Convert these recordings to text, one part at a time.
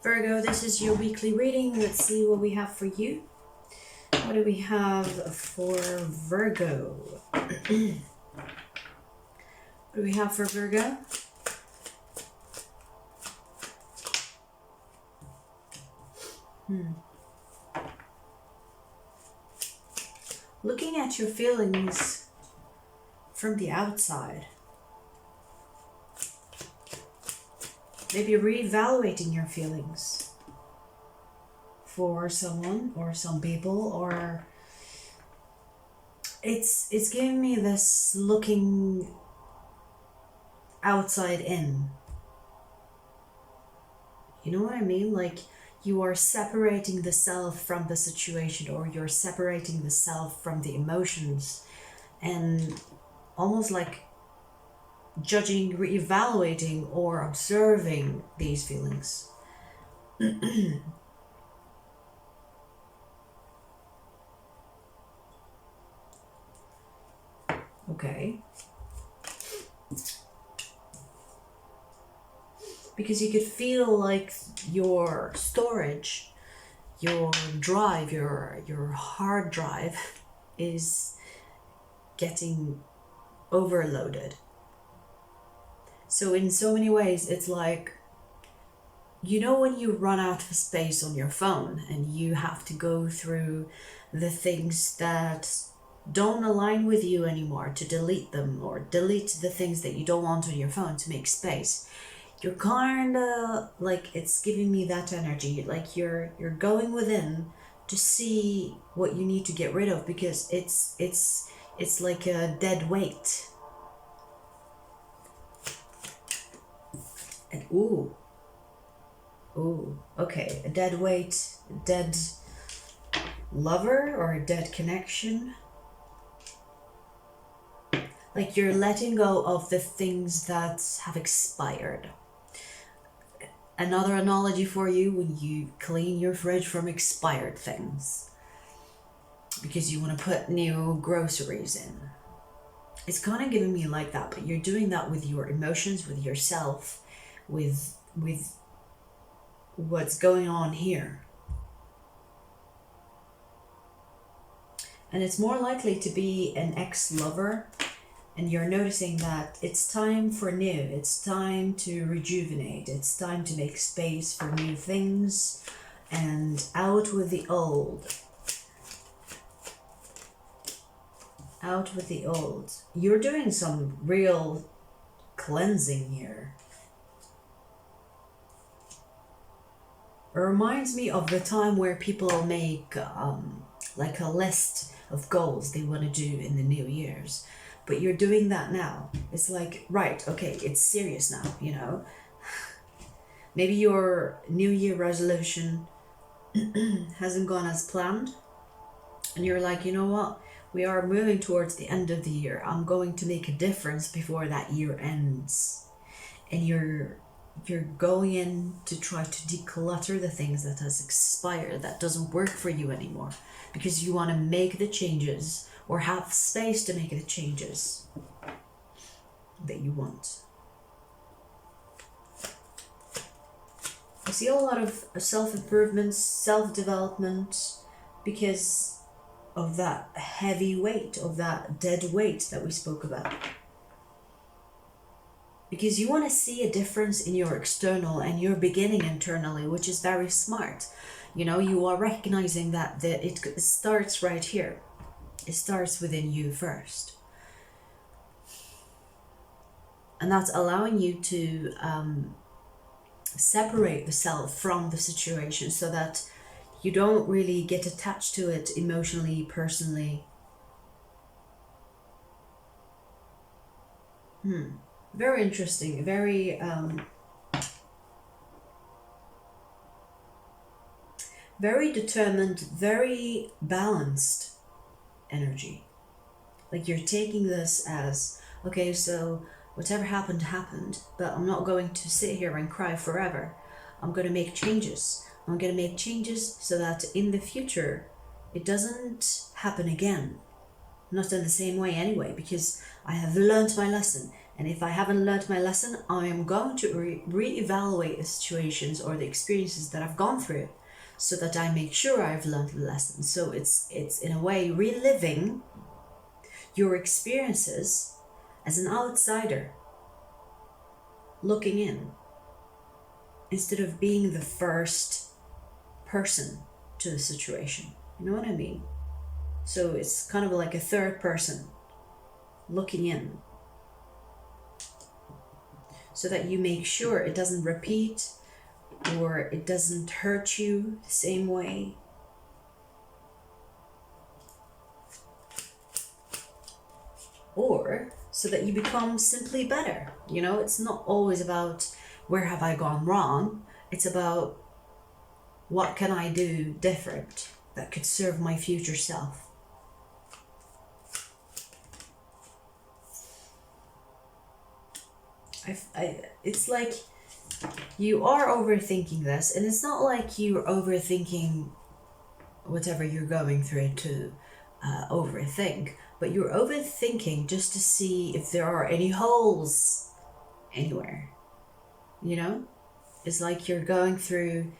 Virgo, this is your weekly reading. Let's see what we have for you. What do we have for Virgo? What do we have for Virgo? Looking at your feelings from the outside. Maybe reevaluating your feelings for someone or some people, or it's giving me this looking outside in. You know what I mean? Like you are separating the self from the situation, or you're separating the self from the emotions, and almost like judging, reevaluating, or observing these feelings. Okay. Because you could feel like your storage, your drive, your hard drive is getting overloaded. So in so many ways, it's like, you know, when you run out of space on your phone and you have to go through the things that don't align with you anymore to delete them, or delete the things that you don't want on your phone to make space. You're kind of like, it's giving me that energy, like you're going within to see what you need to get rid of, because it's like a dead weight. And ooh, okay, a dead weight, a dead lover, or a dead connection. Like you're letting go of the things that have expired. Another analogy for you, when you clean your fridge from expired things, because you want to put new groceries in. It's kind of giving me like that, but you're doing that with your emotions, with yourself, with what's going on here. And it's more likely to be an ex-lover, and you're noticing that it's time for new, it's time to rejuvenate, it's time to make space for new things, and out with the old. Out with the old. You're doing some real cleansing here. It reminds me of the time where people make like a list of goals they want to do in the new year's. But you're doing that now. It's like, right, okay, it's serious now, you know. Maybe your New Year resolution hasn't gone as planned. And you're like, you know what? We are moving towards the end of the year. I'm going to make a difference before that year ends. And you're going in to try to declutter the things that has expired, that doesn't work for you anymore, because you want to make the changes, or have space to make the changes that you want. I see a lot of self-improvement, self-development, because of that heavy weight, of that dead weight that we spoke about. Because you want to see a difference in your external, and you're beginning internally, which is very smart. You know, you are recognizing that it starts right here. It starts within you first. And that's allowing you to separate the self from the situation, so that you don't really get attached to it emotionally, personally. Very interesting, very determined, very balanced energy. Like you're taking this as, okay, so whatever happened, happened, but I'm not going to sit here and cry forever. I'm going to make changes. I'm going to make changes so that in the future it doesn't happen again. Not in the same way anyway, because I have learned my lesson, And if I haven't learned my lesson, I am going to re-evaluate the situations or the experiences that I've gone through so that I make sure I've learned the lesson. So it's in a way reliving your experiences as an outsider looking in, instead of being the first person to the situation. You know what I mean? So it's kind of like a third person looking in, so that you make sure it doesn't repeat or it doesn't hurt you the same way. Or so that you become simply better. You know, it's not always about where have I gone wrong. It's about what can I do different that could serve my future self. It's like you are overthinking this, and it's not like you're overthinking whatever you're going through to overthink, but you're overthinking just to see if there are any holes anywhere. You know, it's like you're going through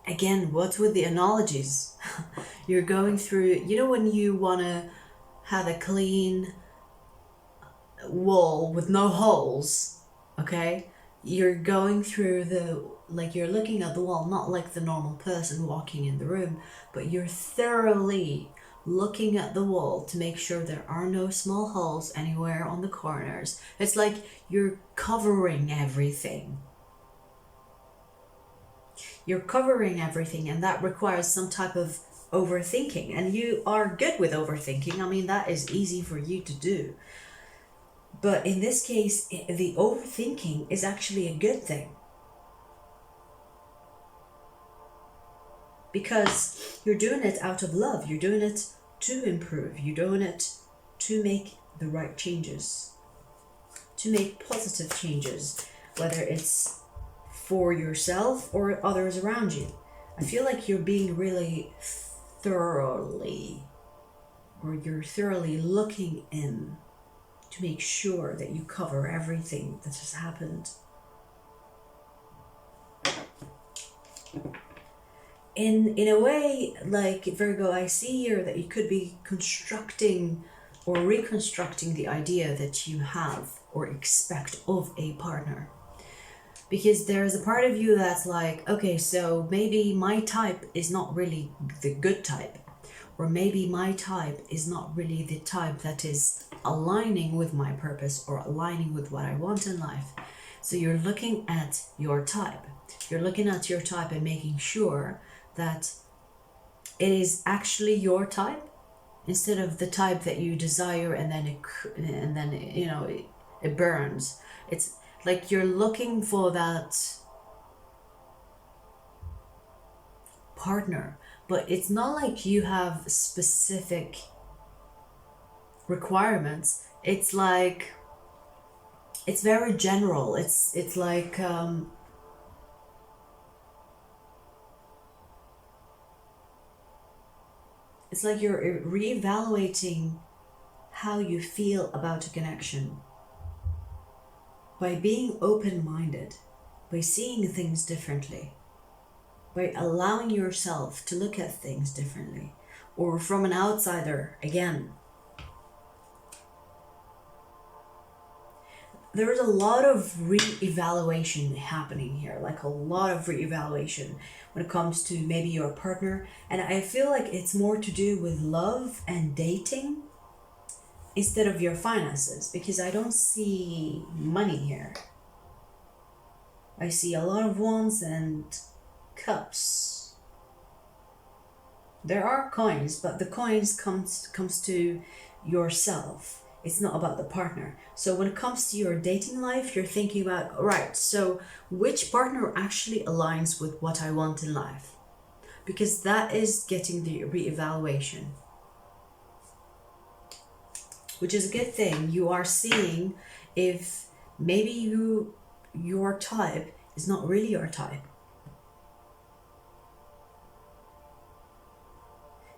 again, what's with the analogies? You're going through, you know, when you want to have a clean wall with no holes, okay? You're going through you're looking at the wall, not like the normal person walking in the room, but you're thoroughly looking at the wall to make sure there are no small holes anywhere on the corners. It's like you're covering everything. You're covering everything, and that requires some type of overthinking, and you are good with overthinking. I mean, that is easy for you to do. But in this case, the overthinking is actually a good thing, because you're doing it out of love. You're doing it to improve. You're doing it to make the right changes, to make positive changes, whether it's for yourself or others around you. I feel like you're being really you're thoroughly looking in to make sure that you cover everything that has happened. In a way, like Virgo, I see here that you could be constructing or reconstructing the idea that you have or expect of a partner. Because there's a part of you that's like, okay, so maybe my type is not really the good type, or maybe my type is not really the type that is aligning with my purpose or aligning with what I want in life. So you're looking at your type. You're looking at your type and making sure that it is actually your type, instead of the type that you desire and then it burns. It's like you're looking for that partner, but it's not like you have specific requirements. It's like it's very general. It's like it's like you're reevaluating how you feel about a connection by being open-minded, by seeing things differently, by allowing yourself to look at things differently, or from an outsider again. There is a lot of re-evaluation happening here, like a lot of re-evaluation when it comes to maybe your partner. And I feel like it's more to do with love and dating instead of your finances, because I don't see money here. I see a lot of wands and cups. There are coins, but the coins comes to yourself. It's not about the partner. So when it comes to your dating life, you're thinking about, right, so which partner actually aligns with what I want in life? Because that is getting the re-evaluation, which is a good thing. You are seeing if maybe your type is not really your type.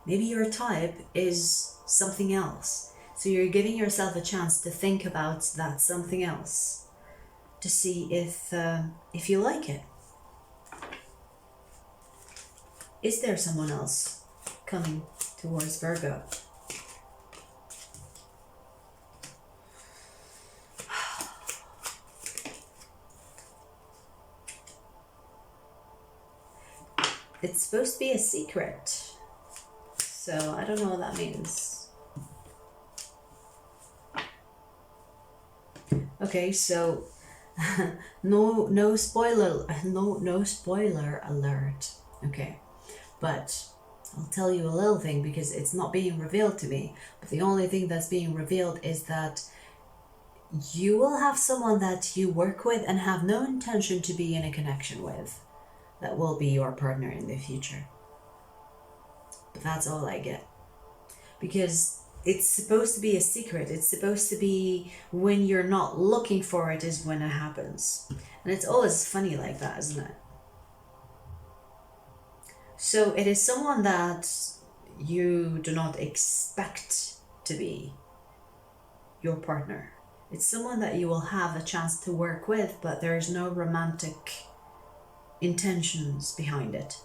Maybe your type is something else. So you're giving yourself a chance to think about that something else, to see if you like it. Is there someone else coming towards Virgo? It's supposed to be a secret, so I don't know what that means. Okay, so no spoiler alert. Okay, but I'll tell you a little thing because it's not being revealed to me. But the only thing that's being revealed is that you will have someone that you work with and have no intention to be in a connection with, that will be your partner in the future. But that's all I get. Because it's supposed to be a secret. It's supposed to be when you're not looking for it is when it happens. And it's always funny like that, isn't it? So it is someone that you do not expect to be your partner. It's someone that you will have a chance to work with, but there is no romantic intentions behind it.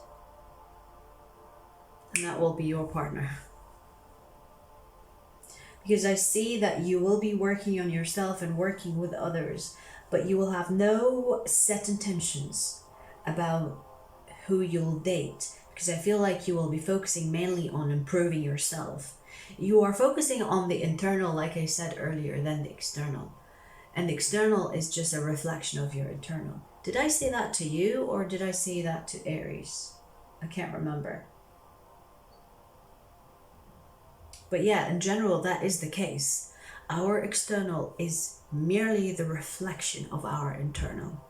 And that will be your partner. Because I see that you will be working on yourself and working with others, but you will have no set intentions about who you'll date. Because I feel like you will be focusing mainly on improving yourself. You are focusing on the internal, like I said earlier, than the external. And the external is just a reflection of your internal. Did I say that to you or did I say that to Aries? I can't remember. But yeah, in general, that is the case. Our external is merely the reflection of our internal.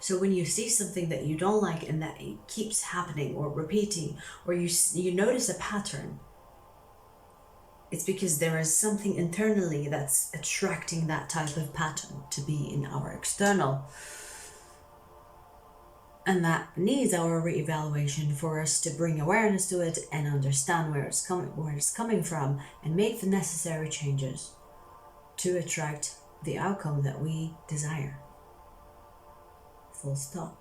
So when you see something that you don't like and that it keeps happening or repeating, or you notice a pattern, it's because there is something internally that's attracting that type of pattern to be in our external. And that needs our reevaluation for us to bring awareness to it and understand where it's coming from and make the necessary changes to attract the outcome that we desire. Full stop.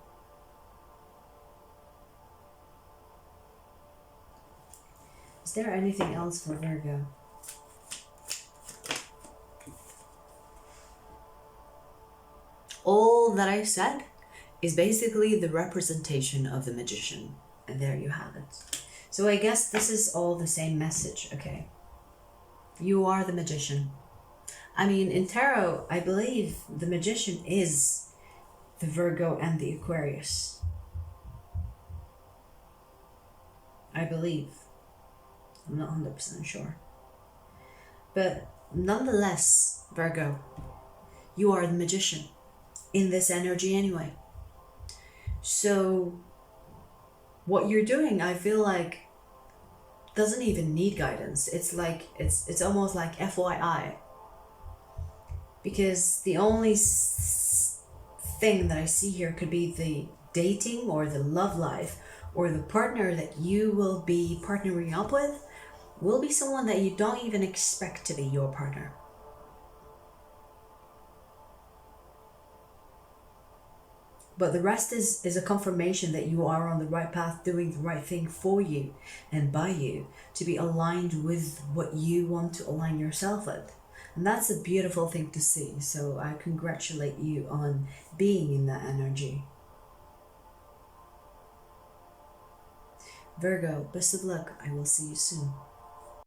Is there anything else for Virgo? All that I said is basically the representation of the magician. And there you have it. So I guess this is all the same message, okay? You are the magician. I mean, in tarot, I believe the magician is the Virgo and the Aquarius. I believe. I'm not 100% sure. But nonetheless, Virgo, you are the magician in this energy anyway. So what you're doing, I feel like, doesn't even need guidance. It's like it's almost like FYI. Because the only thing that I see here could be the dating or the love life, or the partner that you will be partnering up with will be someone that you don't even expect to be your partner. But the rest is a confirmation that you are on the right path, doing the right thing for you and by you, to be aligned with what you want to align yourself with. And that's a beautiful thing to see. So I congratulate you on being in that energy. Virgo, best of luck. I will see you soon.